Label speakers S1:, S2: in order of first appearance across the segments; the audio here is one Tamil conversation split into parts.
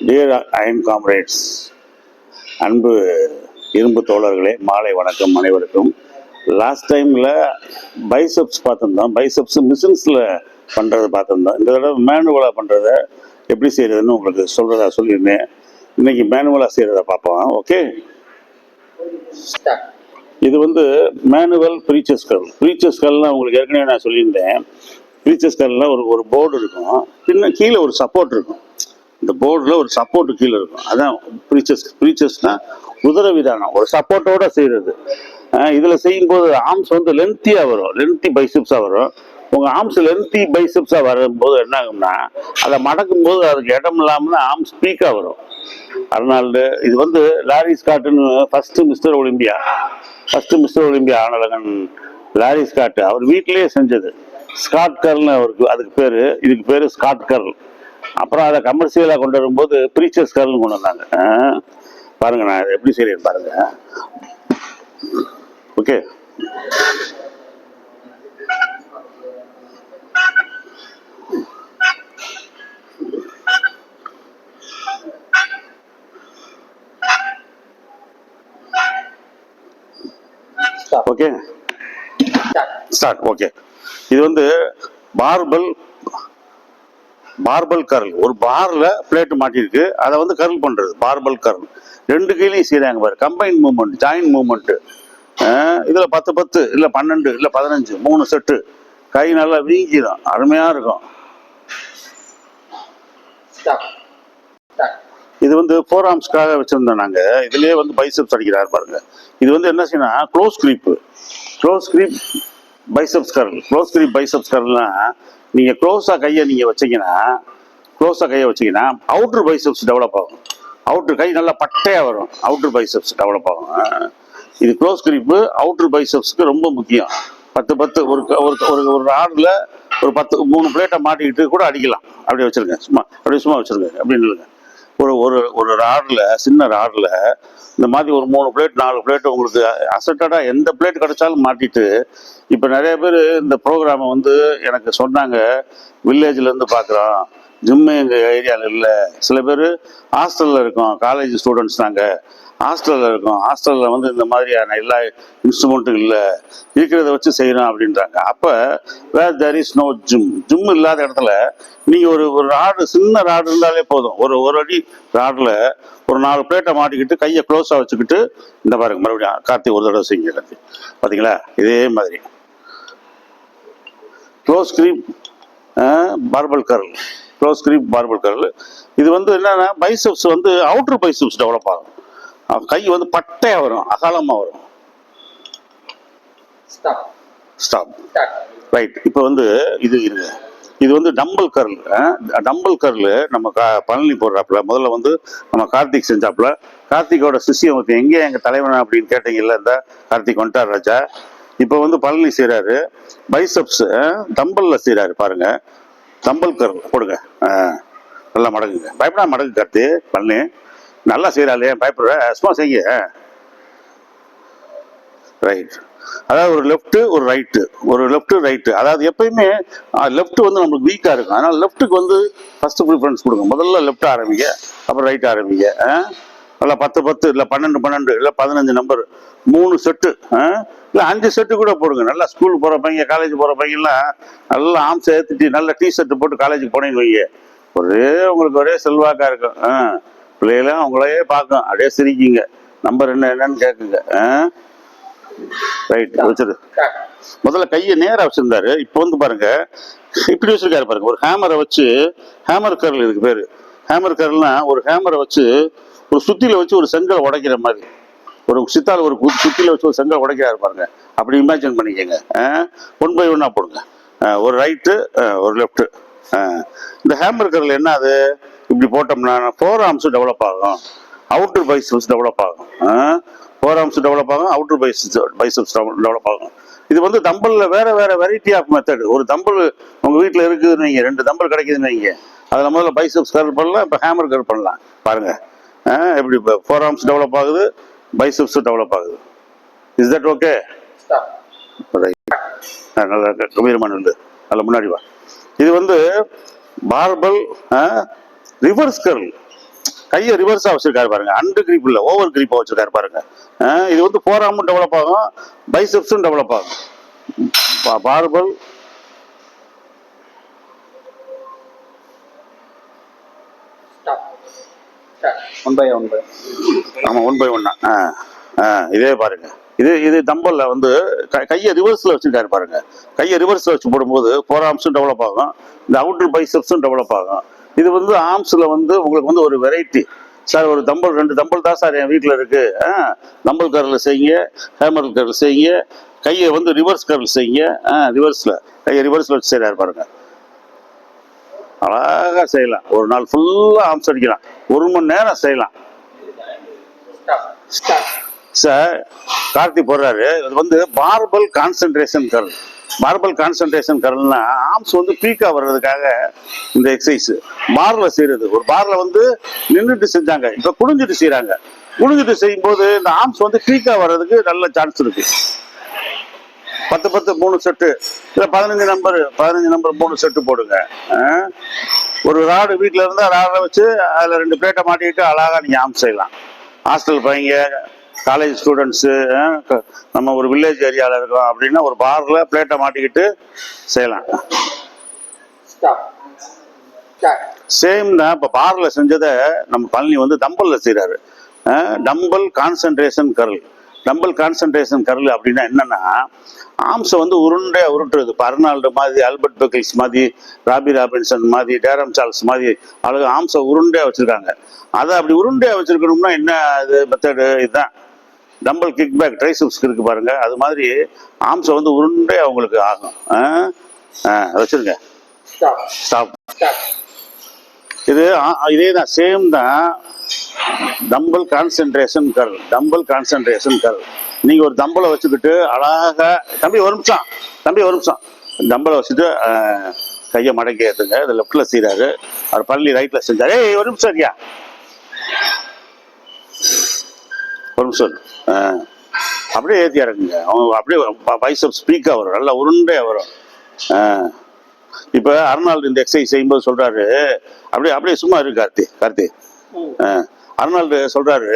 S1: டியர் அயன் காம்ரேட்ஸ், அன்பு இரும்பு தோழர்களே, மாலை வணக்கம் அனைவருக்கும். லாஸ்ட் டைமில் பைசப்ஸ் பார்த்துருந்தோம். பைசப்ஸ் மிஷின்ஸில் பண்ணுறதை பார்த்துருந்தோம். இந்த தடவை மேனுவலாக பண்ணுறத எப்படி செய்கிறதுன்னு உங்களுக்கு சொல்லியிருந்தேன். இன்னைக்கு மேனுவலாக செய்கிறத பார்ப்போம். ஓகே, இது மேனுவல் ப்ரீச்சஸ் கர்ல். ப்ரீச்சஸ் கர்ல்னால் உங்களுக்கு ஏற்கனவே நான் சொல்லியிருந்தேன். ப்ரீச்சஸ் கர்லில் ஒரு போர்டு இருக்கும், பின்ன கீழே ஒரு சப்போர்ட் இருக்கும். இந்த போர்டில் ஒரு சப்போர்ட்டு கீழே இருக்கும். அதான் ப்ரீச்சஸ்னால் உதரவிதானம், ஒரு சப்போர்ட்டோட செய்கிறது. இதில் செய்யும்போது ஆர்ம்ஸ் லென்த்தியாக வரும், லென்த்தி பைசப்ஸாக வரும். உங்கள் ஆர்ம்ஸ் லென்த்தி பைசப்ஸாக வரும்போது என்ன ஆகும்னா, அதை மடக்கும் போது அதுக்கு இடம் இல்லாமல் ஆர்ம்ஸ் பீக்காக வரும். அதனால இது லாரி ஸ்காட்டுன்னு ஃபஸ்ட்டு மிஸ்டர் ஒலிம்பியா ஆனழகன் லாரி ஸ்காட் அவர் வீட்டிலேயே செஞ்சது. ஸ்காட் கர்ல்னு அவருக்கு அதுக்கு பேர், இதுக்கு பேர் ஸ்காட் கர்ல். அப்புறம் அதை கமர்ஷியலாக கொண்டு வரும்போது ப்ரீச்சஸ் கர்ல்னு கொண்டு வந்தாங்க. பாருங்க, நான் எப்படி செய்யறேன் பாருங்க. Okay, okay start. ஓகே, இது பார்பல் கர்ல். ஒரு பார்ல பிளேட் மாட்டிருக்கு, அதை கர்ல் பண்றது பார்பல் கர்ல். ரெண்டு கையிலையும் செய்யறாங்க பாரு, கம்பைன் மூவ்மெண்ட், ஜாயின் மூவ்மெண்ட். இதுல 10 இல்ல 12 இல்ல 15 3 செட்டு. கை நல்லா வீங்கிடும், அருமையா இருக்கும். இது ஃபோர் ஆர்ம்ஸ்க்காக வச்சிருந்தோம் நாங்க. இதுலயே பைசப்ஸ் அடிக்கிறாரு பாருங்க. இது என்ன செய்யணும், close grip biceps curl. Close grip biceps கர்ல்னா நீங்க க்ளோஸா கையை வச்சீங்கன்னா அவுட்டர் பைசப்ஸ் டெவலப் ஆகும். அவுட்டர் கை நல்லா பட்டையா வரும், அவுட்டர் பைசப்ஸ் டெவலப் ஆகும். இது க்ளோஸ் கிரிப்பு அவுட்டர் பைசப்ஸ்க்கு ரொம்ப முக்கியம். 10 ஒரு ராட்ல ஒரு 3 பிளேட்டை மாட்டிக்கிட்டு கூட அடிக்கலாம். அப்படியே வச்சிருங்க, சும்மா வச்சிருங்க. அப்படின்னு இல்லைங்க, ஒரு ராட்ல, சின்ன ராட்ல இந்த மாதிரி ஒரு 3 பிளேட் 4 பிளேட் உங்களுக்கு அசட்டடா எந்த பிளேட் கிடைச்சாலும் மாட்டிட்டு. இப்போ நிறைய பேர் இந்த ப்ரோக்ராமை எனக்கு சொன்னாங்க, வில்லேஜ்ல இருந்து பார்க்குறோம், ஜிம்மு எங்கள் ஏரியாவில் இல்லை. சில பேர் ஹாஸ்டலில் இருக்கோம், காலேஜ் ஸ்டூடெண்ட்ஸ் நாங்கள் ஹாஸ்டலில் இருக்கோம். ஹாஸ்டலில் இந்த மாதிரியான எல்லா இன்ஸ்ட்ருமெண்ட்டும் இல்லை, இருக்கிறத வச்சு செய்யணும் அப்படின்றாங்க. அப்போ வேர் தேர் இஸ் நோ ஜிம் இல்லாத இடத்துல நீங்கள் ஒரு ராடு, சின்ன ராடு இருந்தாலே போதும். ஒரு அடி ராடில் ஒரு 4 பிளேட்டை மாட்டிக்கிட்டு கையை க்ளோஸாக வச்சுக்கிட்டு இந்த பாருங்க, மறுபடியும் கார்த்தி ஒரு தடவை செய்யுங்க. கார்த்தி பார்த்தீங்களா, இதே மாதிரி க்ளோஸ் கிரீப் பார்பல் கர்ல். இது என்னன்னா பைசப்ஸ் அவுட்டர் பைசப்ஸ் டெவலப் ஆகும். கை பட்டையா வரும், அகாலமா வரும். ஸ்டாப். ரைட். இப்போ இது டம்பல் கர்ல். டம்பல் கர்ல் நம்ம பழனி போடுறாப்புல முதல்ல நம்ம கார்த்திக் செஞ்சாப்புல. கார்த்திகோட சிஷியம் எங்கே எங்க தலைவன் அப்படின்னு கேட்டீங்கல்ல, இந்த கார்த்திக் வந்துட்டார் ராஜா. இப்போ பழனி செய்யறாரு, பைசப்ஸ் டம்பல்ல செய்யறாரு பாருங்க. டம்பல் கர்ல் போடுங்க, நல்லா மடங்குங்க, பயப்படா மடங்கு கார்த்தி. பழனி நல்லா செய்யறாளே, பயப்படுற, சும்மா செய்ய. ரைட். அதாவது ஒரு லெஃப்ட் ரைட்டு. அதாவது எப்பயுமே லெஃப்ட் நம்மளுக்கு வீக்கா இருக்கும். அதனால லெஃப்ட்டுக்கு ஃபர்ஸ்ட் ப்ரிஃபரன்ஸ் கொடுங்க. முதல்ல லெஃப்ட் ஆரம்பிங்க, அப்புறம் ரைட் ஆரம்பிங்க. நல்லா 10 இல்லை 12 இல்லை 15 நம்பர் 3 செட்டு இல்லை 5 செட்டு கூட போடுங்க. நல்லா ஸ்கூல் போகிற பையன், காலேஜ் போகிற பையன்லாம் நல்லா ஆம்ஸ் ஏற்றிட்டு நல்ல டிஷர்ட் போட்டு காலேஜுக்கு போனேன்னு வைங்க, உங்களுக்கு ஒரே செல்வாக்கா இருக்கும். பிள்ளைகளாம் அவங்களையே பார்க்கும், அப்படியே சிரிக்குங்க, நம்பர் என்னன்னு கேட்குங்க. ரைட் வச்சிரு. முதல்ல கையை நேராக வச்சிருந்தாரு, இப்போ பாருங்க இப்படி வச்சிருக்காரு பாருங்க. ஒரு ஹேமரை வச்சு, ஹேமர் கர்ல் இதுக்கு பேரு. ஹேமர் கர்ல்னா ஒரு ஹேமரை வச்சு ஒரு சுத்தில வச்சு ஒரு செங்கலை உடைக்கிற மாதிரி, ஒரு சித்தால் ஒரு சுத்தில வச்சு ஒரு செங்கல் உடைக்கிறாரு பாருங்க. அப்படி இமேஜின் பண்ணிக்கங்க. 1 by 1 போடுங்க. ஒரு ரைட்டு, ஒரு லெஃப்ட். இந்த ஹேமர் கர்ல் என்ன, அது இப்படி போட்டோம்னா 4 ஆர்ம்ஸ் டெவலப் ஆகும், அவுட்டர் பைசப்ஸ் டெவலப் ஆகும். 4 ஆர்ம்ஸ் டெவலப் ஆகும், அவுட்டர் பைசப்ஸ் டெவலப் ஆகும். இது தம்பல்ல வேற வெரைட்டி ஆஃப் மெத்தட். ஒரு தம்பல் உங்க வீட்டில் இருக்குதுன்னு வைங்க, 2 தம்பல் கிடைக்குதுன்னு வைங்க, அதுல முதல்ல பைசப்ஸ் கர்ல் பண்ணலாம், இப்போ ஹேமர் கர்ல் பண்ணலாம். பாருங்க எப்படி 4 ஆர்ம்ஸ் டெவலப் ஆகுது, பைசப்ஸ் டெவலப் ஆகுது. Is that okay? நல்லா கம்பீரமான நல்ல முன்னாடி வா. இது பார்பல் ரிவர்ஸ் கர்ல். கையை ரிவர்ஸா வச்சிருக்காரு பாருங்க, அண்டர் கிரிப் இல்ல, ஓவர் கிரிப்பா வச்சிருக்காரு பாருங்க. இது வந்து ஃபோராமும் டெவலப் ஆகும், பைசெப்ஸும் டெவலப் ஆகும். பார்பல் ஆமா, 1 by 1. இதே பாருங்க, இது தம்பல்ல வந்து கையை ரிவர்ஸ்ல வச்சிருக்காரு பாருங்க. கையை ரிவர்ஸ்ல வச்சு போடும்போது ஃபோர் ஆர்ம்ஸும் டெவலப் ஆகும், இந்த அவுட்டர் பைசெப்ஸும் டெவலப் ஆகும். இது வந்து ஆர்ம்ஸ்ல வந்து உங்களுக்கு வந்து ஒரு வெரைட்டி. சார் ஒரு தம்பல் 2 தம்பல் தான் சார் என் வீட்டில் இருக்கு. தம்பல் கர்ல் செய்யுங்க, ஹேமர் கர்ல் செய்யுங்க, கையை வந்து ரிவர்ஸ் கர்ல் செய்யுங்க. ரிவர்ஸ்ல கையை ரிவர்ஸ்ல வச்சு செய்யறாரு பாருங்க. அழகா செய்யலாம், ஒரு நாள் ஃபுல்லா ஆர்ம்ஸ் அடிக்கலாம், 1 மணி நேரம் செய்யலாம். சார் கார்த்தி போடுறாரு, இது வந்து barbell concentration curl. Barbell concentration கர்ல்னா ஆர்ம்ஸ் வந்து பீக்கா வர்றதுக்காக இந்த எக்ஸசைஸ். பார்ல செய்யறது, ஒரு பார்ல வந்து நின்றுட்டு செஞ்சாங்க, இப்ப குனிஞ்சிட்டு செய்யறாங்க. குனிஞ்சிட்டு செய்யும் போது இந்த ஆர்ம்ஸ் வந்து பீக்கா வர்றதுக்கு நல்ல சான்ஸ் இருக்கு. 10 3 செட்டு, இல்ல 15 நம்பர் 3 செட்டு போடுங்க. ஒரு ராடு வீட்டுல இருந்தா ராடை வச்சு அதுல 2 பிளேட்டை மாட்டிக்கிட்டு அழகா நீங்க ஆர்ம்ஸ் செய்யலாம். ஹாஸ்டல் பையங்க, காலேஜ் ஸ்டூடெண்ட்ஸு, நம்ம ஒரு வில்லேஜ் ஏரியாவில் இருக்கோம் அப்படின்னா ஒரு பார்ல பிளேட்டை மாட்டிக்கிட்டு செய்யலாம். சேம் தான் இப்போ பார்ல செஞ்சதை நம்ம பழனி வந்து தம்பல்ல செய்யறாரு. Dumbbell concentration curl. Dumbbell concentration curl அப்படின்னா என்னன்னா, ஆர்ம்ஸை வந்து உருண்டையா உருட்டுறது. இப்போ அர்னால்டு மாதிரி, ஆல்பர்ட் பெக்கில்ஸ் மாதிரி, ராபி ராபின்சன் மாதிரி, டேரம் சார்ல்ஸ் மாதிரி அழகு ஆர்ம்ஸை உருண்டையா வச்சிருக்காங்க. அதை அப்படி உருண்டையா வச்சிருக்கணும்னா என்ன இது மெத்தடு? இதுதான் டம்பல் கிக் பேக், ட்ரைசெப்ஸ்க்கு இருக்கு பாருங்க, அது மாதிரி ஆர்ம்ஸை வந்து உருண்டையா உங்களுக்கு ஆகும். வச்சிருங்க. ஸ்டாப். இதே தான், சேம் தான். Dumbbell concentration curl. Dumbbell concentration curl. நீங்க ஒரு தம்பலை வச்சுக்கிட்டு அழகா, தம்பி ஒரு நிமிஷம், டம்பலை வச்சுட்டு கையை மடக்கி ஏற்றுங்க. இது லெஃப்ட்ல செய்யறாரு, அவர் பள்ளி ரைட்ல செஞ்சாரு. ஒரு நிமிஷம் இருக்கியா, ஒரு நிமிஷம். அப்படியே ஏற்றி இறக்குங்க. அவங்க அப்படியே பைசெப்ஸ் ஸ்பீக்கா வரும், நல்லா உருண்டையா வரும். இப்ப அர்னால்டு இந்த எக்ஸசைஸ் செய்யும்போது சொல்றாரு, அப்படியே சும்மா இருக்கு கார்த்தி. அர்னால்டு சொல்றாரு,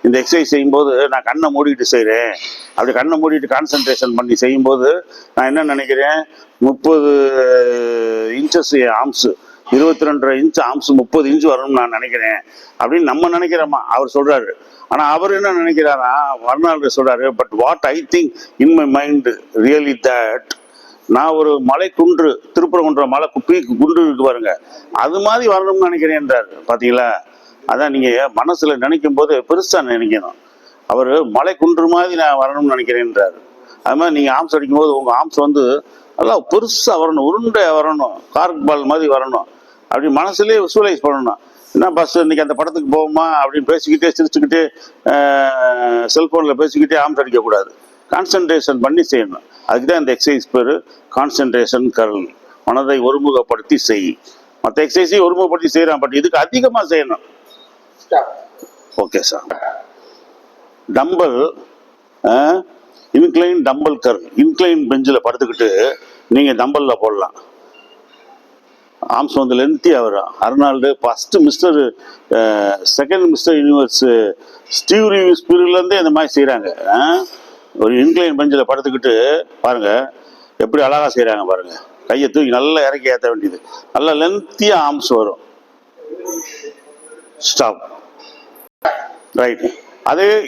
S1: இந்த எக்ஸசைஸ் செய்யும்போது நான் கண்ணை மூடிட்டு செய்கிறேன். அப்படி கண்ணை மூடிட்டு கான்சென்ட்ரேஷன் பண்ணி செய்யும்போது நான் என்ன நினைக்கிறேன், 30 inches arms, 22.5 inch arms, 30 inch வரணும்னு நான் நினைக்கிறேன் அப்படின்னு நம்ம நினைக்கிறோமா, அவர் சொல்றாரு. ஆனா அவர் என்ன நினைக்கிறாரா, அர்னால்டு சொல்றாரு, but what I think in my mind really that, நான் ஒரு மலை குன்று, திருப்பரங்குன்றம் மலை குன்று இருக்கு பாருங்க, அது மாதிரி வரணும்னு நினைக்கிறேன்றாரு. பாத்தீங்களா? அதான் நீங்க மனசுல நினைக்கும் போது பெருசா நினைக்கணும். அவரு மலை குன்று மாதிரி நான் வரணும்னு நினைக்கிறேன்றாரு. அது மாதிரி நீங்க ஆர்ம்ஸ் அடிக்கும் போது உங்க ஆர்ம்ஸ் வந்து நல்லா பெருசா வரணும், உருண்டையா வரணும், கார்க் பால் மாதிரி வரணும். அப்படி மனசுலயே விசுவலைஸ் பண்ணணும். என்ன பஸ் இன்னைக்கு அந்த படத்துக்கு போவோமா அப்படின்னு பேசிக்கிட்டே சிரிச்சுக்கிட்டே செல்போன்ல பேசிக்கிட்டே ஆர்ம்ஸ் அடிக்கக்கூடாது. கான்சென்ட்ரேஷன் பண்ணி செய்யணும். அதுக்குதான் இந்த எக்ஸசைஸ் பேரு கான்சென்ட்ரேஷன் கர்ல். மனதை ஒருமுகப்படுத்தி செய். மற்ற எக்ஸசைஸையும் ஒருமுகப்படுத்தி செய்யறான், பட் இதுக்கு அதிகமா செய்யணும். Okay sir. Dumbbell incline dumbbell curl. Incline பெஞ்சில் படுத்துக்கிட்டு நீங்க டம்பல்ல போடலாம். ஆர்ம்ஸ் வந்து லென்த்தியா வரும். Arnold first Mister, second Mister Universe Steve ஸ்பிரிலேருந்தே இந்த மாதிரி செய்யறாங்க. ஒரு இன்க்ளைன் பெஞ்சில் படுத்துக்கிட்டு பாருங்க எப்படி அழகா செய்யறாங்க பாருங்க. கையை தூக்கி நல்லா இறக்கி ஏற்ற வேண்டியது, நல்லா லென்த்தியா ஆர்ம்ஸ் வரும். ஸ்டாப். ரைட்.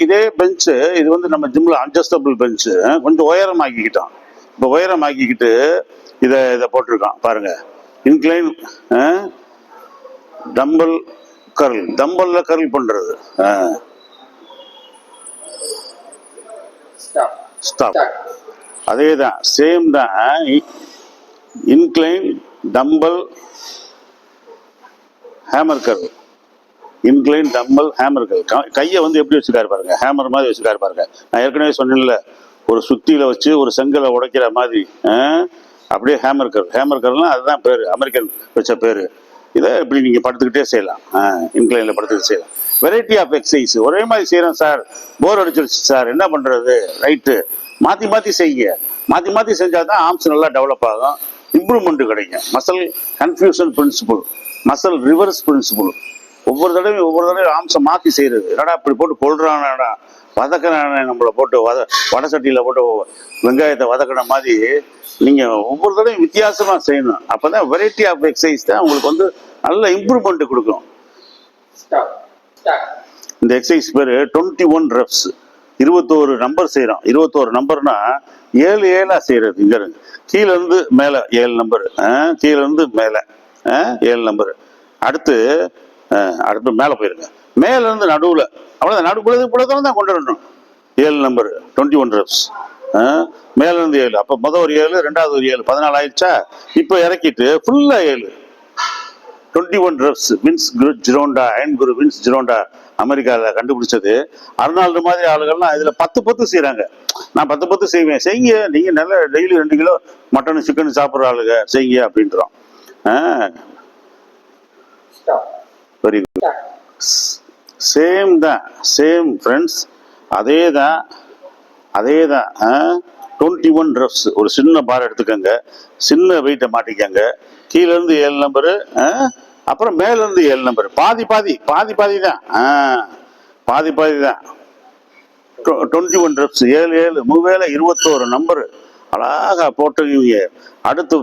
S1: இதே பெஞ்சு, இது வந்து நம்ம ஜிம்ல அட்ஜஸ்டபிள் பெஞ்சு, கொஞ்சம் உயரமாக்கிக்கிட்டோம். இப்போ உயரமாக்கிக்கிட்டு இதை போட்டிருக்கான் பாருங்க. Incline dumbbell curl. டம்பல்ல கர்ல் பண்றது. ஸ்டாப். அதே தான், சேம் தான். Incline dumbbell hammer curl. Incline dumbbell hammer curl. கையை வந்து எப்படி வச்சுக்காரு பாருங்க, ஹேமர் மாதிரி வச்சுக்காரு பாருங்க. நான் ஏற்கனவே சொன்னேன்ல, ஒரு சுத்தியில வச்சு ஒரு செங்கலை உடைக்கிற மாதிரி அப்படியே ஹேமர் கர்ல். ஹேமர் கர்ல்னா அதுதான் பேரு, அமெரிக்கன் வச்ச பேரு. இதை இப்படி நீங்க படுத்துக்கிட்டே செய்யலாம். இன்க்ளைன்ல படுத்துக்கிட்டு செய்யலாம். Variety of exercise. ஒரே மாதிரி செய்யறோம் சார், போர் அடிச்சிருச்சு சார், என்ன பண்றது? ரைட்டு, மாத்தி மாத்தி செய்யுங்க. மாத்தி செஞ்சாதான் ஆர்ம்ஸ் நல்லா டெவலப் ஆகும், இம்ப்ரூவ்மெண்ட் கிடைக்கும். Muscle confusion principle, muscle reverse principle. ஒவ்வொரு தடவையும் ஆம்சம் மாற்றி செய்கிறது. என்னடா இப்படி போட்டு கொள்றானடா, வதக்கினானே நம்மளை போட்டு வடை சட்டியில் போட்டு வெங்காயத்தை வதக்கின மாதிரி நீங்கள் ஒவ்வொரு தடவையும் வித்தியாசமாக செய்யணும். அப்போ தான் வெரைட்டி ஆஃப் எக்ஸசைஸ் தான் உங்களுக்கு வந்து நல்ல இம்ப்ரூவ்மெண்ட் கொடுக்கும். இந்த எக்ஸசைஸ் பேர் 21 reps. 21 நம்பர் செய்கிறோம். 21 நம்பர்னா 7 7 செய்கிறது. இங்கே இருந்து கீழே இருந்து மேலே 7 நம்பர், கீழே இருந்து மேலே 7 நம்பர். அடுத்து மேலே போயிருங்க, மேல இருந்து நடுவில், அவ்வளோதான். நடுக்குள்ளது தான் கொண்டு வரணும். 7 நம்பர் 21 reps. மேல இருந்து 7, அப்போ முதல் ஒரு 7, ரெண்டாவது ஒரு 7, 14 ஆயிடுச்சா. இப்போ இறக்கிட்டு ஃபுல்லா 7. 21 reps. வின்ஸ் ஜிரோண்டா, அயன் குரு வின்ஸ் ஜிரோண்டா அமெரிக்காவில் கண்டுபிடிச்சது. அர்னால்டு மாதிரி ஆளுகள்லாம் இதில் 10 செய்கிறாங்க. நான் 10 செய்வேன். செய்யுங்க, நீங்கள் நல்லா டெய்லி 2 கிலோ மட்டன் சிக்கன் சாப்பிட்ற ஆளுங்க செய்யுங்க அப்படின்றோம். Very good. சேம் தான், சேம் ஃப்ரெண்ட்ஸ், அதே தான் 21 reps. ஒரு சின்ன பார் எடுத்துக்கோங்க, சின்ன வெயிட்டை மாட்டிக்கங்க. கீழே இருந்து 7 நம்பரு, அப்புறம் மேல இருந்து 7 நம்பர். பாதி தான், பாதி தான். 21 reps. 7 7 மூவேல 21 நம்பர் அழகா போட்டுருவீங்க. அடுத்து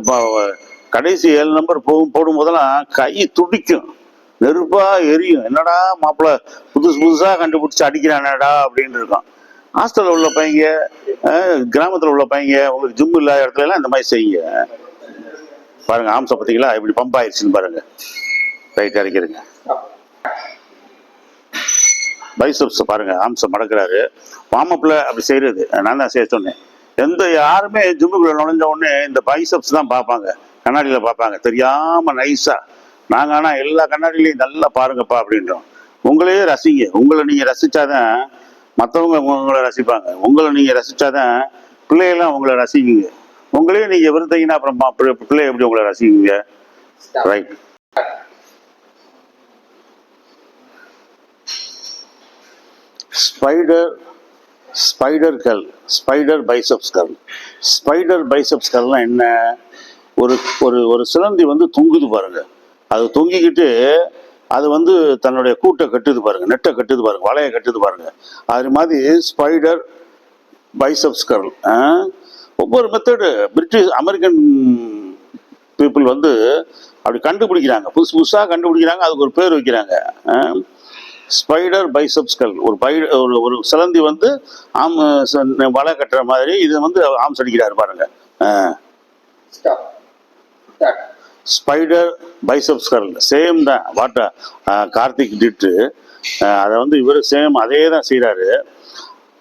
S1: கடைசி 7 நம்பர் போடும் போதெல்லாம் கை துடிக்கும், நெருப்பா எரியும். என்னடா மாப்பிள்ள புதுசா கண்டுபிடிச்சு அடிக்கிறானடா அப்படின்னு இருக்கும். ஹாஸ்டல்ல உள்ள பையங்க, கிராமத்துல உள்ள பையங்க, உங்களுக்கு ஜிம் இல்லாத இடத்துல எல்லாம் இந்த மாதிரி செய்யுங்க. பாருங்க ஆம்ச பார்த்தீங்களா இப்படி பம்ப் ஆயிடுச்சுன்னு பாருங்க. ரைட், அரைக்கிறங்க. பைசப்ஸ் பாருங்க, ஆம்சம் மடக்கிறாரு. வார்மப்ல அப்படி செய்யறது நான் தான் செய்ய சொன்னேன். யாருமே ஜிம்முக்குள்ள நுழைஞ்ச உடனே இந்த பைசப்ஸ் தான் பார்ப்பாங்க, கண்ணாடியில பார்ப்பாங்க தெரியாம நைஸா. நாங்க ஆனா எல்லா கண்ணாடியிலையும் நல்லா பாருங்கப்பா அப்படின்றோம். உங்களையே ரசிங்க. உங்களை நீங்க ரசிச்சாதான் மற்றவங்க உங்களை ரசிப்பாங்க. உங்களை நீங்க ரசிச்சாதான் பிள்ளையெல்லாம் உங்களை ரசிக்குங்க. உங்களையே நீங்க விருந்தீங்கன்னா அப்புறம் பிள்ளை எப்படி உங்களை ரசிக்குங்க? Right. Spider curl, spider biceps curl. Spider biceps கர்ல்னா என்ன? ஒரு சிலந்தி வந்து தொங்குது பாருங்க. அது தொங்கிக்கிட்டு அது வந்து தன்னுடைய கூட்டை கட்டுது பாருங்க, நெட்டை கட்டுது பாருங்க, வலையை கட்டுது பாருங்க. அது மாதிரி ஸ்பைடர் பைசப்ஸ் கர்ல். ஒவ்வொரு மெத்தடு பிரிட்டிஷ் அமெரிக்கன் பீப்புள் வந்து அப்படி கண்டுபிடிக்கிறாங்க, புதுசாக கண்டுபிடிக்கிறாங்க. அதுக்கு ஒரு பேர் வைக்கிறாங்க, ஸ்பைடர் பைசப்ஸ் கர்ல். ஒரு சிலந்தி வந்து வலை கட்டுற மாதிரி இது வந்து ஆம்ஸ் அடிக்கிறாரு பாருங்க. ஸ்பைடர் பைசப்ஸ் கர்ல் சேம் தான். வாட்டா கார்த்திக் டிட்டு அதை வந்து இவர் சேம் அதே தான் செய்கிறாரு.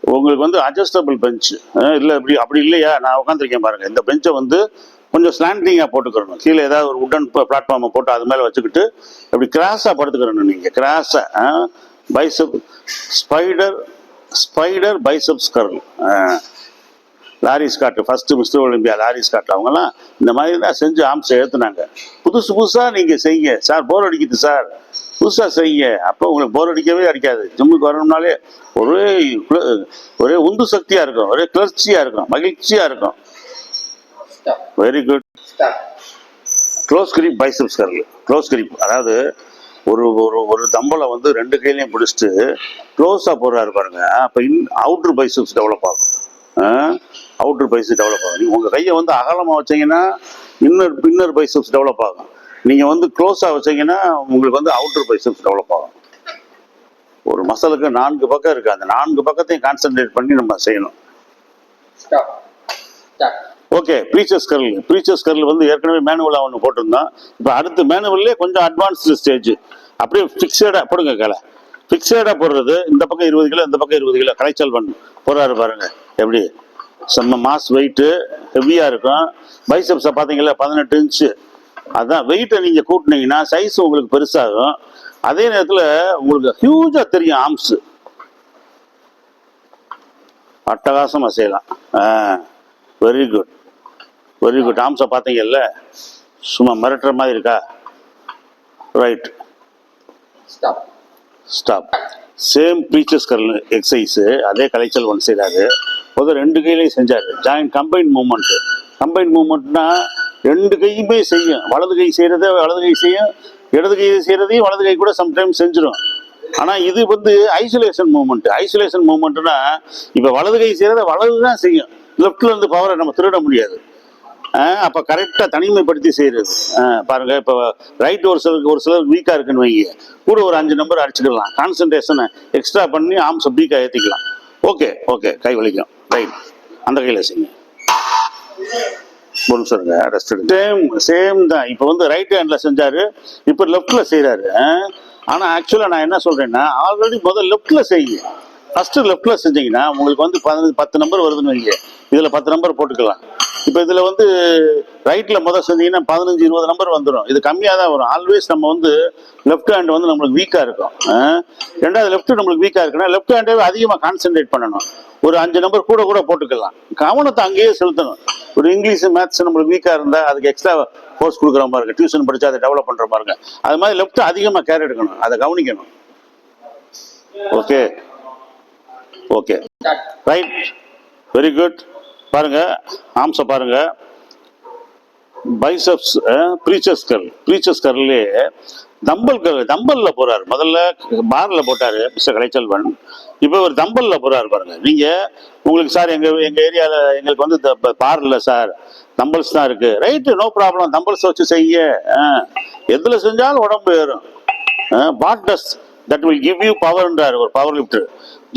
S1: உங்களுக்கு வந்து அட்ஜஸ்டபிள் பெஞ்ச் இல்லை, அப்படி இல்லையா, நான் உட்காந்துருக்கேன் பாருங்க. இந்த பெஞ்சை வந்து கொஞ்சம் ஸ்லாண்டிங்காக போட்டுக்கிறணும். கீழே ஏதாவது ஒரு உடன் பிளாட்ஃபார்மை போட்டு அது மேலே வச்சுக்கிட்டு இப்படி கிராஸாக படுத்துக்கிறணும். நீங்கள் கிராஸாக spider biceps curl. Lorry Scott, first mister Olympia lorry Scott, அவங்கெல்லாம் இந்த மாதிரி தான் செஞ்சு ஆம்ஸை ஏற்றுனாங்க. புதுசாக நீங்கள் செய்யுங்க சார், போர் அடிக்குது சார், புதுசாக செய்யுங்க. அப்போ உங்களுக்கு போர் அடிக்கவே அடிக்காது. ஜிம்முக்கு வரணும்னாலே ஒரே உந்து சக்தியாக இருக்கும், ஒரே கிளர்ச்சியாக இருக்கும், மகிழ்ச்சியாக இருக்கும். Very good. Close grip biceps curl. Close grip அதாவது ஒரு தம்பலை வந்து 2 கையிலையும் பிடிச்சிட்டு க்ளோஸாக போடுறாரு பாருங்க. அப்போ அவுட்ரு பைசப்ஸ் டெவலப் ஆகும். அவுட்ரு பைசப்ஸ் டெவலப் ஆகும். நீங்கள் உங்கள் கையை வந்து அகலமாக வச்சிங்கன்னா இன்னர் பைசப்ஸ் டெவலப் ஆகும். நீங்கள் வந்து க்ளோஸாக வச்சிங்கன்னா உங்களுக்கு வந்து அவுட்ரு பைசப்ஸ் டெவலப் ஆகும். ஒரு மசாலுக்கு 4 பக்கம் இருக்குது. அந்த 4 பக்கத்தையும் கான்சென்ட்ரேட் பண்ணி நம்ம செய்யணும். ஓகே. ப்ரீச்சஸ் கர்ல் வந்து ஏற்கனவே மேனுவலாக ஒன்று போட்டிருந்தோம். இப்போ அடுத்து மேனுவல்லே கொஞ்சம் அட்வான்ஸ்டு ஸ்டேஜ். அப்படியே ஃபிக்ஸடாக போடுங்க. ஃபிக்ஸடாக போடுறது, இந்த பக்கம் 20 கிலோ, இந்த பக்கம் 20 கிலோ கலைச்சல் போடுறாரு பாருங்க. எப்படி செம்ம மாஸ் வெயிட்டு, ஹெவியாக இருக்கும். பைசப்ஸை பார்த்தீங்களா 18 இன்ச்சு. அதான் வெயிட்டை நீங்கள் கூட்டினீங்கன்னா சைஸ் உங்களுக்கு பெருசாகும். அதே நேரத்தில் உங்களுக்கு ஹியூஜாக தெரியும் ஆம்ஸு. அட்டகாசமாக செய்யலாம். Very good. ஆம்ஸை பார்த்தீங்கல்ல, சும்மா மிரட்டுற மாதிரி இருக்கா? Right. Stop. Same preaches curl exercise அதே கலைச்சல் ஒன்று செய்கிறாரு. முதல் 2 கையிலையும் செஞ்சார். ஜாயின்ட் கம்பைன் மூமெண்ட்னா 2 கையுமே செய்யும். வலது கை செய்கிறத வலது கை செய்யும், இடது கை செய்யறதையும் வலது கை கூட சம்டைம்ஸ் செஞ்சிடும். ஆனா இது வந்து ஐசோலேஷன் மூவ்மெண்ட். ஐசோலேஷன் மூவ்மெண்ட்னா இப்ப வலது கை செய்யறத வலது தான் செய்யும், லெப்ட்ல இருந்து பவரை நம்ம திருட முடியாது. அப்ப கரெக்டா தனிமைப்படுத்தி செய்யறது. பாருங்க, இப்ப ரைட் ஒரு சிலருக்கு வீக்கா இருக்குன்னு வைங்க, கூட ஒரு 5 நம்பர் அடிச்சுக்கலாம், கான்சன்ட்ரேஷனை எக்ஸ்ட்ரா பண்ணி ஆர்ம்ஸ் வீக்கா ஏத்திக்கலாம். ஓகே ஓகே, கை வலிக்கும், ரைட், அந்த கையில செய்யுங்க. ஒரு நிமிஷம் ரெஸ்ட் எடுங்க. சேம் தான். இப்போ வந்து ரைட் ஹேண்ட்ல செஞ்சாரு, இப்போ லெஃப்ட்ல செய்யறாரு. ஆனா ஆக்சுவலா நான் என்ன சொல்றேன்னா, ஆல்ரெடி முதல்ல லெஃப்ட்ல செய்யுங்க. ஃபர்ஸ்ட் லெஃப்ட்ல செஞ்சீங்கன்னா உங்களுக்கு வந்து 10 நம்பர் வருதுன்னு வைங்க, இதுல 10 நம்பர் போட்டுக்கலாம். இப்போ இதுல வந்து ரைட்ல முதல் செஞ்சீங்கன்னா 15-20 நம்பர் வந்துடும். இது கம்மியா தான் வரும். ஆல்வேஸ் நம்ம வந்து லெஃப்ட் ஹேண்ட் வந்து நம்மளுக்கு வீக்கா இருக்கும். ரெண்டாவது லெஃப்ட் நம்மளுக்கு வீக்கா இருக்குன்னா லெஃப்ட் ஹேண்டே அதிகமாக கான்சென்ட்ரேட் பண்ணணும். ஒரு 5 நம்பர் கூட கூட போட்டுக்கலாம். கவனத்தை அங்கேயே செலுத்தணும். ஒரு இங்கிலீஷ் மேத்ஸ் நம்மளுக்கு வீக்கா இருந்தா அதுக்கு எக்ஸ்ட்ரா கோர்ஸ் கொடுக்குற மாதிரி இருக்கு, டியூஷன் படிச்சா அதை டெவலப் பண்ற மாதிரி இருக்கு. அது மாதிரி லெஃப்ட் அதிகமாக கேர் எடுக்கணும், அதை கவனிக்கணும். Okay okay, right, very good. பாருங்க ஆம்ஸை பாருங்க. பைசப்ஸ், ப்ரீச்சர்ஸ் கர்லே தம்பல்ல போறாரு. முதல்ல பார்ல போட்டாரு மிஸ்டர் கலைச்செல்வன், இப்போ ஒரு தம்பல்ல போறாரு. பாருங்க நீங்க, உங்களுக்கு சார் எங்க ஏரியால எங்களுக்கு வந்து பார்ல சார் தம்பல்ஸ் தான் இருக்கு, ரைட்டு, நோ ப்ராப்ளம், தம்பல்ஸ் வச்சு செய்ய. எதுல செஞ்சாலும் உடம்பு ஏறும். What does that will give you பவர்ன்றாரு ஒரு பவர் லிஃப்டர்.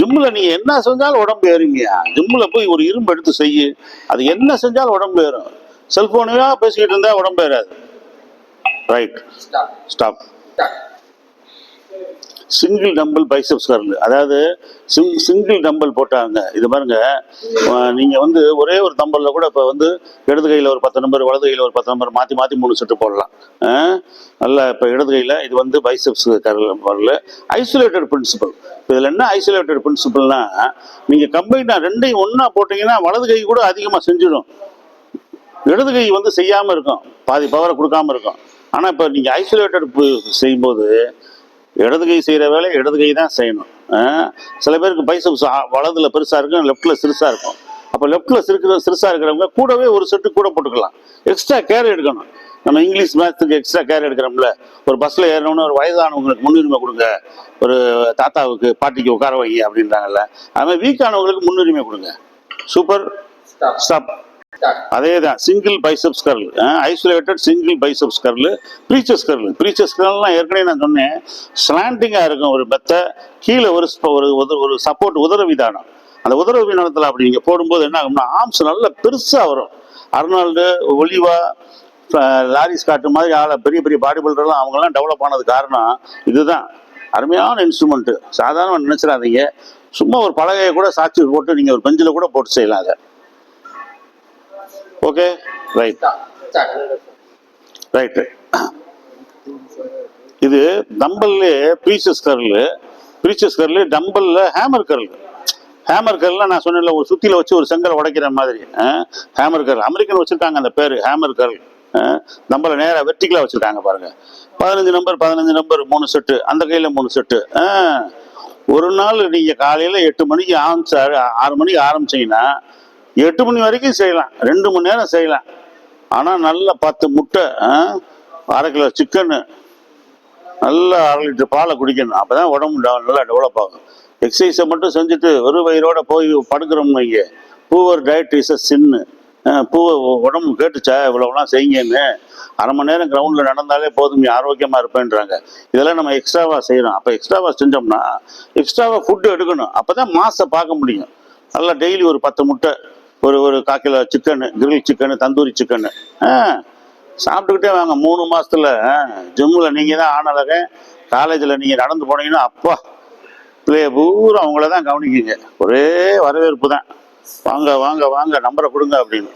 S1: ஜிம்ல நீங்க என்ன செஞ்சாலும் உடம்பு ஏறுங்கயா. ஜிம்ல போய் ஒரு இரும்பு எடுத்து செய்யு, அது என்ன செஞ்சாலும் உடம்பு ஏறும். செல்போனையா பேசிக்கிட்டு இருந்தா உடம்பு ஏறாது. Right, stop. Single tumble biceps curl, அதாவது சிங்கிள் டம்பிள் போட்டாங்க. இது பாருங்க, நீங்க வந்து ஒரே ஒரு தம்பல்ல கூட இப்போ வந்து இடது கையில ஒரு 10 நம்பர், வலது கையில ஒரு 10 நம்பர் மாத்தி 3 செட்டு போடலாம். நல்லா இப்போ இடது கையில இது வந்து பைசப்ஸ் கர்ல் ஐசோலேட்டட் பிரின்சிபல். இதுல என்ன ஐசோலேட்டட் பிரின்சிபல்னா, நீங்க கம்பைனா ரெண்டையும் ஒன்னா போட்டீங்கன்னா வலது கை கூட அதிகமா செஞ்சிடும், இடது கை வந்து செய்யாம இருக்கும், பாதி பவரை கொடுக்காம இருக்கும். ஆனா இப்ப நீங்க ஐசோலேட்டட் செய்யும்போது இடது கை செய்யற வேலை இடது கை தான் செய்யணும். சில பேருக்கு பைசப்ஸ் வலதுல பெருசா இருக்கும், லெஃப்ட்ல சிறுசா இருக்கும். அப்ப லெஃப்ட்ல சிறுசா இருக்கிறவங்க கூடவே ஒரு செட்டு கூட போட்டுக்கலாம். எக்ஸ்ட்ரா கேர் எடுக்கணும். நம்ம இங்கிலீஷ் மேத்ஸுக்கு எக்ஸ்ட்ரா கேர் எடுக்கிறோம்ல, ஒரு பஸ்ல ஏறணும்னு ஒரு வயதானவங்களுக்கு முன்னுரிமை கொடுங்க, ஒரு தாத்தாவுக்கு பாட்டிக்கு உட்கார வைங்க அப்படின்றாங்கல்ல, அது மாதிரி வீக்கானவங்களுக்கு முன்னுரிமை கொடுங்க. Super, stop. அதேதான் single biceps curl, isolated single biceps curl, preachers கர்ல்லாம் ஏற்கனவே நான் சொன்னேன், ஸ்லாண்டிங்கா இருக்கும். ஒரு மெத்த கீழே ஒரு சப்போர்ட் உதரவிதானம். அந்த உதரவிதானத்தில் அப்படி நீங்க போடும்போது என்ன ஆகும்னா ஆர்ம்ஸ் நல்ல பெருசா வரும். அர்னால்டு, ஒலிவா, லாரி ஸ்காட் மாதிரி ஆள பெரிய பெரிய பாடி பில்டர்லாம் அவங்கெல்லாம் டெவலப் ஆனது காரணம் இதுதான். அருமையான இன்ஸ்ட்ருமெண்ட், சாதாரண நினைச்சிடாதீங்க. சும்மா ஒரு பலகையை கூட சாட்சி போட்டு நீங்க ஒரு பெஞ்சில் கூட போட்டு செய்யலாம் அதை. Okay, right right. இது டம்பல்ல ப்ரீச்சர்ஸ் கர்ல், டம்பல்ல ஹேமர் கர்ல் நான் சொன்னேன்ல, ஒரு சுத்தில வச்சு ஒரு செங்கலை உடைக்கிற மாதிரி. ஹேமர் கர்ல் அமெரிக்கன் வச்சிருக்காங்க அந்த பேரு, ஹேமர் கர்ல். டம்பல நேரா வெர்டிகலா வச்சிருக்காங்க பாருங்க. 15 நம்பர் 3 செட்டு, அந்த கையில 3 செட்டு. ஒரு நாள் நீங்க காலையில 8 மணிக்கு 6 மணிக்கு ஆரம்பிச்சீங்கன்னா 8 மணி வரைக்கும் செய்யலாம், 2 மணி நேரம் செய்யலாம். ஆனா நல்ல 10 முட்டை, 1/2 கிலோ சிக்கனு, நல்லா 1/2 லிட்டர் பாலை குடிக்கணும். அப்பதான் உடம்பு நல்லா டெவலப் ஆகும். எக்ஸசைஸை மட்டும் செஞ்சுட்டு வெறும் வயிறோட போய் படுக்கிறோம்னு வைங்க, பூவர் டயட் இஸ் அ சின்னு. உடம்பு கேட்டுச்சா இவ்வளவுலாம் செய்யுங்கன்னு, 1/2 மணி நேரம் கிரவுண்ட்ல நடந்தாலே போதும், ஆரோக்கியமா இருப்பேன்றாங்க. இதெல்லாம் நம்ம எக்ஸ்ட்ராவா செய்யறோம். அப்ப எக்ஸ்ட்ராவா செஞ்சோம்னா எக்ஸ்ட்ராவா ஃபுட்டு எடுக்கணும், அப்பதான் மாசை பார்க்க முடியும். நல்லா டெய்லி ஒரு 10 முட்டை, ஒரு 1/4 kilo chicken, grill chicken, tandoori chicken சாப்பிட்டுக்கிட்டே வாங்க. 3 மாசத்துல ஜிம்முல நீங்க தான் ஆனழக. காலேஜில் நீங்க நடந்து போனீங்கன்னா அப்பா பிள்ளைய பூரா அவங்களதான் கவனிக்குங்க, ஒரே வரவேற்பு தான், வாங்க வாங்க வாங்க நம்பரை கொடுங்க அப்படின்னு.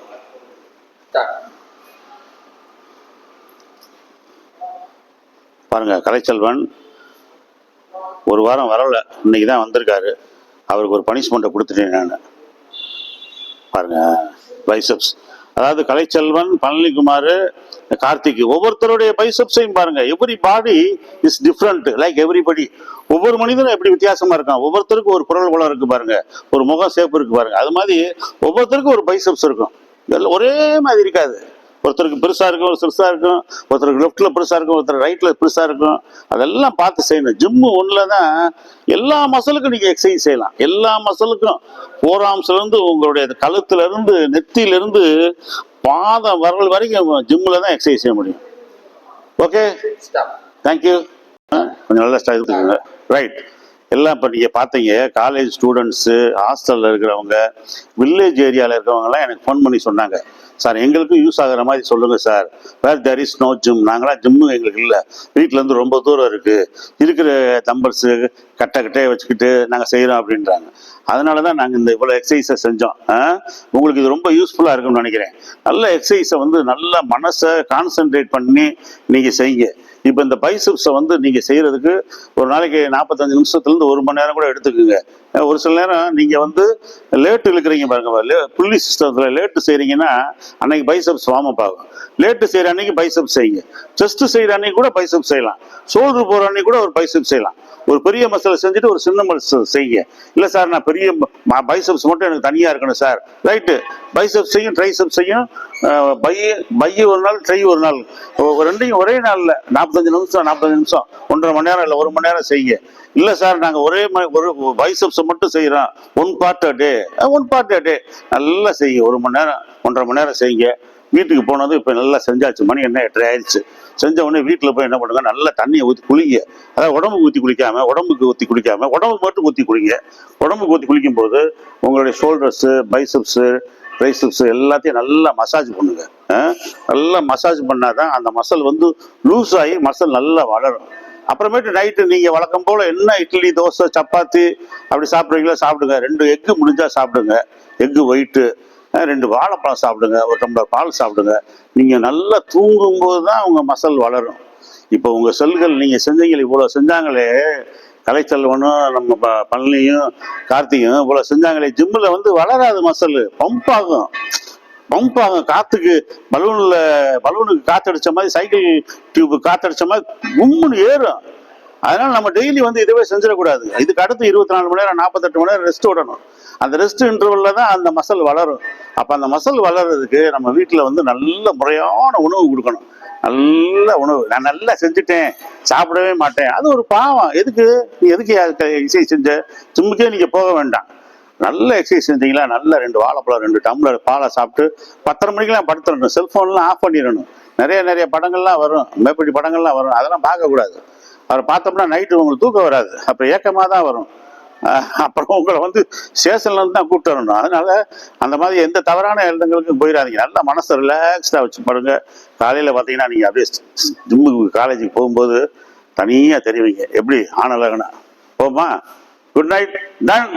S1: பாருங்க கலைச்செல்வன் ஒரு வாரம் வரல, இன்னைக்கு தான் வந்திருக்காரு. அவருக்கு ஒரு பனிஷ்மெண்ட்டை கொடுத்துட்டேன் நான். பாருங்க பைசப்ஸ், அதாவது கலைச்செல்வன், பழனிக்குமார், கார்த்திக், ஒவ்வொருத்தருடைய பைசப்ஸையும் பாருங்க. Every body is different like everybody. ஒவ்வொரு மனிதனும் எப்படி வித்தியாசமா இருக்கான். ஒவ்வொருத்தருக்கும் ஒரு குரல் குளம் இருக்கு பாருங்க, ஒரு முகம் சேப்பு இருக்கு பாருங்க. அது மாதிரி ஒவ்வொருத்தருக்கும் ஒரு பைசப்ஸ் இருக்கும். ஒரே மாதிரி இருக்காது. ஒருத்தருக்கு பெருசா இருக்கும், ஒரு சிறுசா இருக்கும், ஒருத்தருக்கு லெஃப்ட்ல பெருசா இருக்கும், ஒருத்தர் ரைட்ல பெருசா இருக்கும். அதெல்லாம் பார்த்து செய்யணும். ஜிம்மு ஒன்றில் தான் எல்லா மசிலுக்கும் நீங்க எக்ஸசைஸ் செய்யலாம். எல்லா மசிலுக்கும் ஃபோர் ஆர்ம்ஸ்ல இருந்து உங்களுடைய கழுத்துல இருந்து நெத்தியில இருந்து பாதம் வரல் வரைக்கும் ஜிம்ல தான் எக்ஸசைஸ் செய்ய முடியும். Okay, thank you. கொஞ்சம் நல்லா எடுத்துக்கோங்க. ரைட். எல்லாம் இப்போ நீங்கள் பார்த்தீங்க, காலேஜ் ஸ்டூடெண்ட்ஸு, ஹாஸ்டலில் இருக்கிறவங்க, வில்லேஜ் ஏரியாவில் இருக்கிறவங்கலாம் எனக்கு ஃபோன் பண்ணி சொன்னாங்க, சார் எங்களுக்கும் யூஸ் ஆகிற மாதிரி சொல்லுங்கள் sir, where there is no gym. நாங்களாம் ஜிம்மு எங்களுக்கு இல்லை, வீட்டிலேருந்து ரொம்ப தூரம் இருக்குது, இருக்கிற தம்பர்ஸு கட்டையே வச்சுக்கிட்டு நாங்கள் செய்கிறோம் அப்படின்றாங்க. அதனால தான் நாங்கள் இந்த இவ்வளோ எக்ஸசைஸை செஞ்சோம். உங்களுக்கு இது ரொம்ப யூஸ்ஃபுல்லாக இருக்கும்னு நினைக்கிறேன். நல்ல எக்ஸசைஸை வந்து நல்ல மனசை கான்சென்ட்ரேட் பண்ணி நீங்கள் செய்யுங்க. இப்போ இந்த பைசப்ஸை வந்து நீங்கள் செய்கிறதுக்கு ஒரு நாளைக்கு 45 நிமிஷத்துலேருந்து 1 மணி நேரம் கூட எடுத்துக்குங்க. ஒரு சில நேரம் நீங்கள் வந்து லேட்டு இழுக்கிறீங்க பாருங்க, புள்ளி சிஸ்டத்தில் லேட்டு செய்கிறீங்கன்னா அன்னைக்கு பைசப்ஸ் வார்ம் அப் ஆகும். லேட்டு செய்கிற அன்னைக்கு பைசப்ஸ் செய்யுங்க. செஸ்ட் செய்கிற அன்னைக்கு கூட பைசப்ஸ் செய்யலாம். ஷோல்டர் போகிற அன்னைக்கு கூட ஒரு பைசப்ஸ் செய்யலாம். ஒரு பெரிய மசிலை செஞ்சுட்டு ஒரு சின்ன மசில் செய்யுங்க. இல்லை சார் நான் பெரிய பைசப்ஸ் மட்டும் எனக்கு தனியாக இருக்கணும் சார், ரைட்டு, பைசப்ஸ் செய்யும், ட்ரைசப்ஸ் செய்யும், பை ஒரு நாள், ட்ரை ஒரு நாள், ரெண்டையும் ஒரே நாளில் 45 நிமிஷம் 1.5 மணி நேரம் இல்லை 1 மணி நேரம் செய்யுங்க. இல்லை சார் நாங்கள் ஒரு பைசப்ஸை மட்டும் செய்கிறோம், ஒன் பார்ட் அ டே நல்லா செய்யுங்க. 1 மணி நேரம் 1.5 மணி நேரம் செய்யுங்க. வீட்டுக்கு போனது இப்போ நல்லா செஞ்சாச்சு, மணி என்ன 8:30 ஆயிடுச்சு. செஞ்ச உடனே வீட்டில் போய் என்ன பண்ணுங்க, நல்லா தண்ணியை ஊற்றி குளிங்க. அதாவது உடம்புக்கு ஊற்றி குளிக்காம, உடம்புக்கு மட்டும் ஊற்றி குளிங்க. உடம்புக்கு ஊற்றி குளிக்கும் போது உங்களுடைய ஷோல்டர்ஸு, பைசப்ஸு, ட்ரைசப்ஸு எல்லாத்தையும் நல்லா மசாஜ் பண்ணுங்க. நல்லா மசாஜ் பண்ணாதான் அந்த மசில் வந்து லூஸ் ஆகி மசில் நல்லா வளரும். அப்புறமேட்டு நைட்டு நீங்கள் வழக்கம் போல் என்ன இட்லி, தோசை, சப்பாத்தி அப்படி சாப்பிட்றீங்களோ சாப்பிடுங்க. 2 எக்கு முடிஞ்சா சாப்பிடுங்க, எக்கு ஒயிட்டு. 2 வாழைப்பழம் சாப்பிடுங்க, ஒரு டம்ளர் பால் சாப்பிடுங்க. நீங்கள் நல்லா தூங்கும்போது தான் உங்கள் மசில் வளரும். இப்போ உங்கள் செல்கள் நீங்கள் செஞ்சீங்க, இவ்வளோ செஞ்சாங்களே, கலைச்செல்வனும் நம்ம பழனியும் கார்த்தியும் இவ்வளோ செஞ்சாங்களே, ஜிம்மில் வந்து வளராது மசில், பம்ப் ஆகும். காற்றுக்கு பலூனுக்கு காற்றடிச்ச மாதிரி, சைக்கிள் டியூபு காற்றடிச்ச மாதிரி கும்முன்னு ஏறும். அதனால நம்ம டெய்லி வந்து இதுவே செஞ்சிடக்கூடாது. இதுக்கு அடுத்து 24 மணி நேரம் 48 மணி நேரம் ரெஸ்ட் விடணும். அந்த ரெஸ்ட் இன்டர்வல்ல தான் அந்த மசில் வளரும். அப்போ அந்த மசில் வளர்றதுக்கு நம்ம வீட்டில் வந்து நல்ல முறையான உணவு கொடுக்கணும். நல்ல உணவு. நான் நல்லா செஞ்சுட்டேன், சாப்பிடவே மாட்டேன், அது ஒரு பாவம். எதுக்கு எக்ஸசைஸ் செஞ்ச? ஜிம்முக்கே நீங்கள் போக வேண்டாம். நல்ல எக்ஸசைஸ் செஞ்சீங்களா, நல்ல 2 வாழைப்பழம் 2 டம்ளர் பாலை சாப்பிட்டு 10:30 மணிக்கெல்லாம் படுத்துடணும். செல்ஃபோன்லாம் ஆஃப் பண்ணிடணும். நிறைய படங்கள்லாம் வரும், மேப்படி படங்கள்லாம் வரும், அதெல்லாம் பார்க்கக்கூடாது. அவரை பார்த்தோம்னா நைட்டு உங்களுக்கு தூக்கம் வராது, அப்புறம் ஏக்கமாக தான் வரும். அப்புறம் உங்களை வந்து ஸ்டேஷன்லேருந்து தான் கூப்பிட்டு வரணும். அதனால அந்த மாதிரி எந்த தவறான இடங்களுக்கும் போயிடாதீங்க. நல்லா மனசை ரிலாக்ஸ்டாக வச்சு படுங்க. காலையில் பார்த்தீங்கன்னா நீங்கள் அப்படியே ஜிம்முக்கு காலேஜுக்கு போகும்போது தனியாக தெரிவிங்க, எப்படி ஆனலகனா போமா. Good night. டன்.